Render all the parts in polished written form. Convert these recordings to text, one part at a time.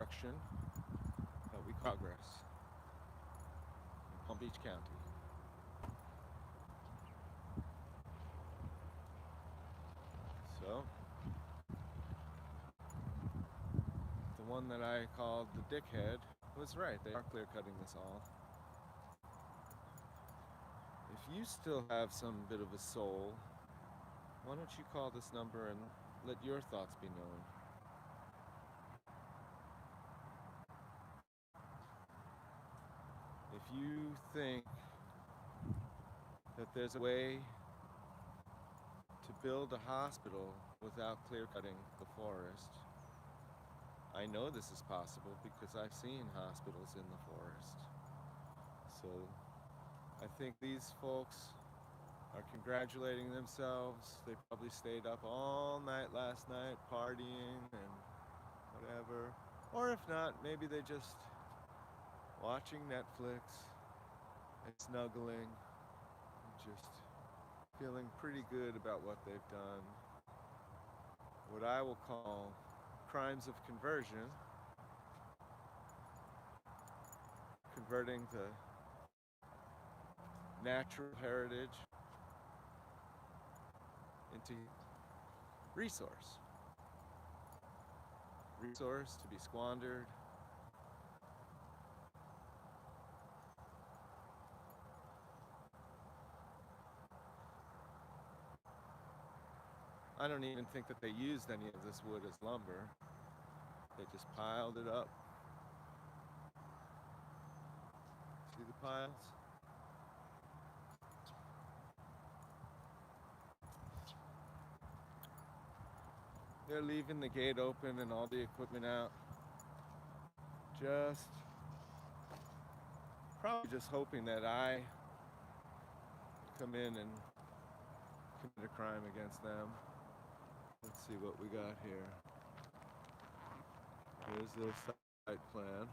destruction that we progress in Palm Beach County. So, the one that I called the dickhead was right. They are clear cutting this all. If you still have some bit of a soul, why don't you call this number and let your thoughts be known? If you think that there's a way to build a hospital without clear cutting the forest, I know this is possible because I've seen hospitals in the forest. So I think these folks are congratulating themselves. They probably stayed up all night last night partying and whatever. Or if not, maybe they just watching Netflix and snuggling and just feeling pretty good about what they've done. What I will call crimes of conversion, converting the natural heritage into resource. Resource to be squandered. I don't even think that they used any of this wood as lumber. They just piled it up. See the piles? They're leaving the gate open and all the equipment out. Just probably just hoping that I come in and commit a crime against them. Let's see what we got here. Here's their site plan.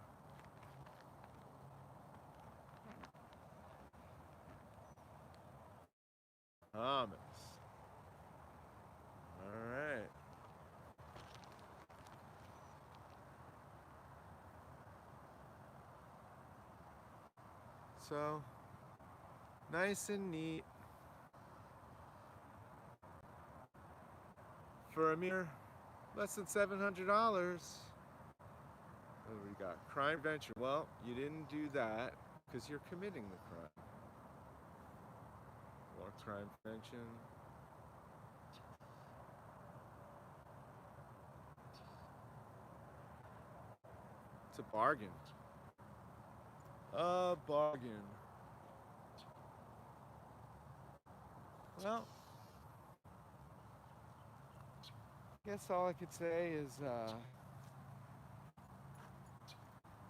Thomas. All right. So, nice and neat. For a mere less than $700. What do we got? Crime prevention. Well, you didn't do that because you're committing the crime. Or crime prevention. It's a bargain. A bargain. Well, I guess all I could say is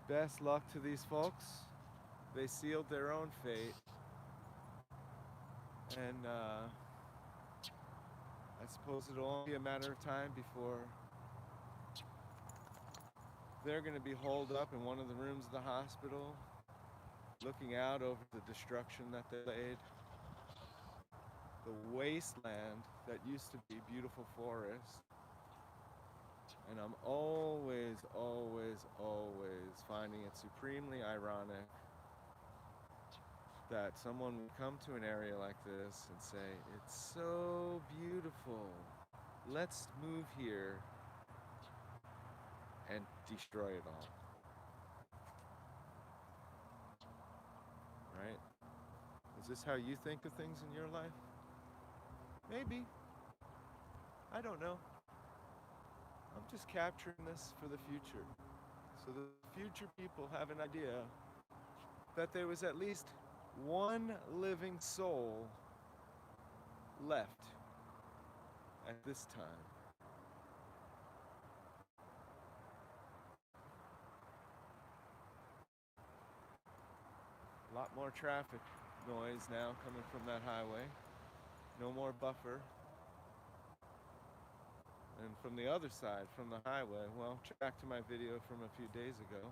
best luck to these folks. They sealed their own fate. And I suppose it'll only be a matter of time before they're going to be holed up in one of the rooms of the hospital, looking out over the destruction that they laid. The wasteland that used to be beautiful forest. And I'm always, always, always finding it supremely ironic that someone would come to an area like this and say, it's so beautiful, let's move here and destroy it all. Right? Is this how you think of things in your life? Maybe. I don't know. I'm just capturing this for the future. So the future people have an idea that there was at least one living soul left at this time. A lot more traffic noise now coming from that highway. No more buffer. And from the other side, from the highway, well, check back to my video from a few days ago.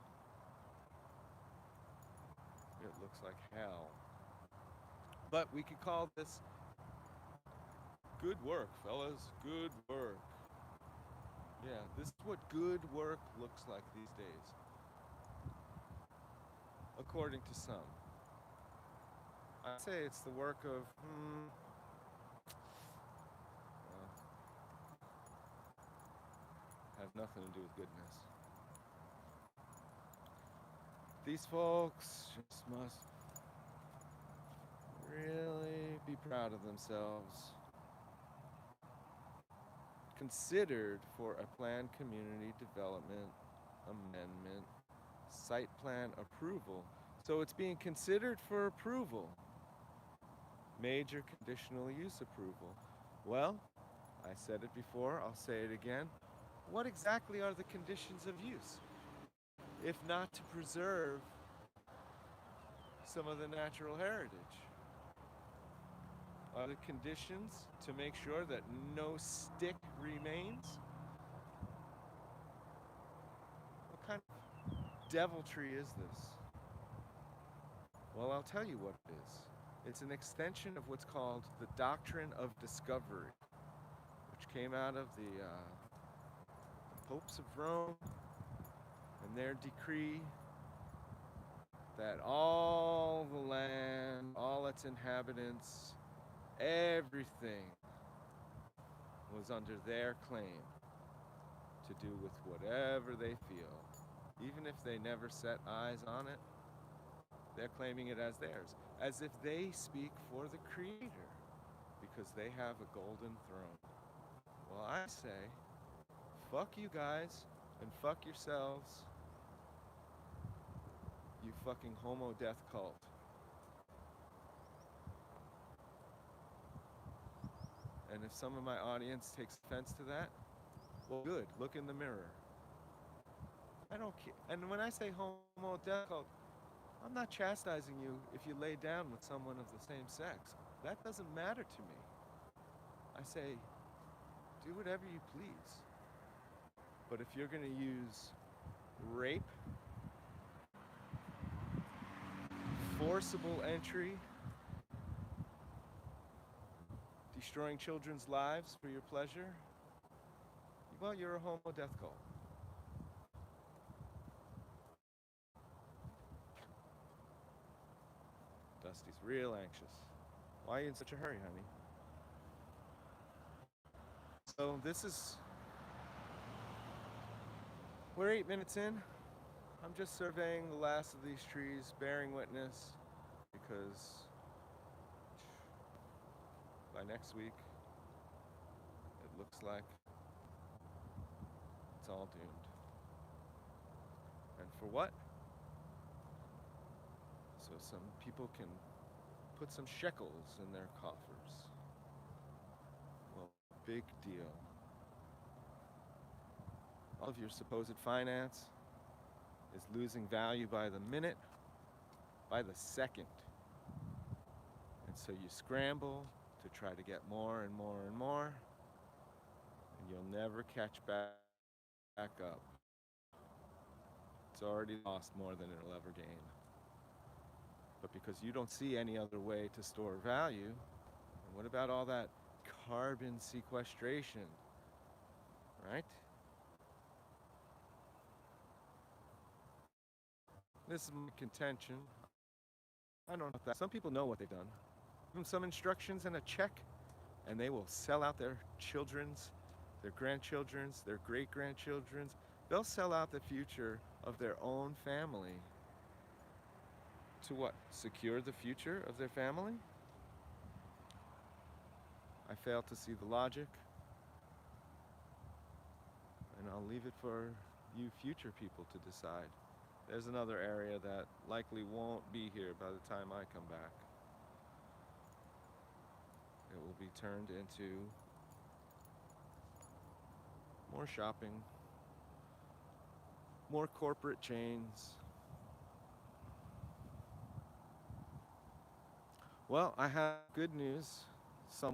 It looks like hell. But we could call this good work, fellas. Good work. Yeah, this is what good work looks like these days, according to some. I'd say it's the work of, well, has nothing to do with goodness. These folks just must really be proud of themselves. Considered for a planned community development amendment site plan approval. So it's being considered for approval. Major conditional use approval. Well, I said it before, I'll say it again. What exactly are the conditions of use? If not to preserve some of the natural heritage? Are the conditions to make sure that no stick remains? What kind of deviltry is this? Well, I'll tell you what it is. It's an extension of what's called the doctrine of discovery, which came out of the popes of Rome and their decree that all the land, all its inhabitants, everything was under their claim to do with whatever they feel. Even if they never set eyes on it, they're claiming it as theirs, as if they speak for the Creator, because they have a golden throne. Well, I say, fuck you guys, and fuck yourselves, you fucking homo death cult. And if some of my audience takes offense to that, well, good, look in the mirror. I don't care. And when I say homo death cult, I'm not chastising you if you lay down with someone of the same sex. That doesn't matter to me. I say, do whatever you please. But if you're going to use rape, forcible entry, destroying children's lives for your pleasure, well, you're a homo death cult. Dusty's real anxious. Why are you in such a hurry, honey? So we're 8 minutes in. I'm just surveying the last of these trees, bearing witness, because by next week, it looks like it's all doomed. And for what? So some people can put some shekels in their coffers. Well, big deal. All of your supposed finance is losing value by the minute, by the second. And so you scramble to try to get more and more and more, and you'll never catch back up. It's already lost more than it'll ever gain. But because you don't see any other way to store value, and what about all that carbon sequestration, right? This is my contention. I don't know that. Some people know what they've done. Give them some instructions and a check, and they will sell out their children's, their grandchildren's, their great-grandchildren's. They'll sell out the future of their own family. To what? Secure the future of their family? I fail to see the logic. And I'll leave it for you future people to decide. There's another area that likely won't be here by the time I come back. It will be turned into more shopping, more corporate chains. Well, I have good news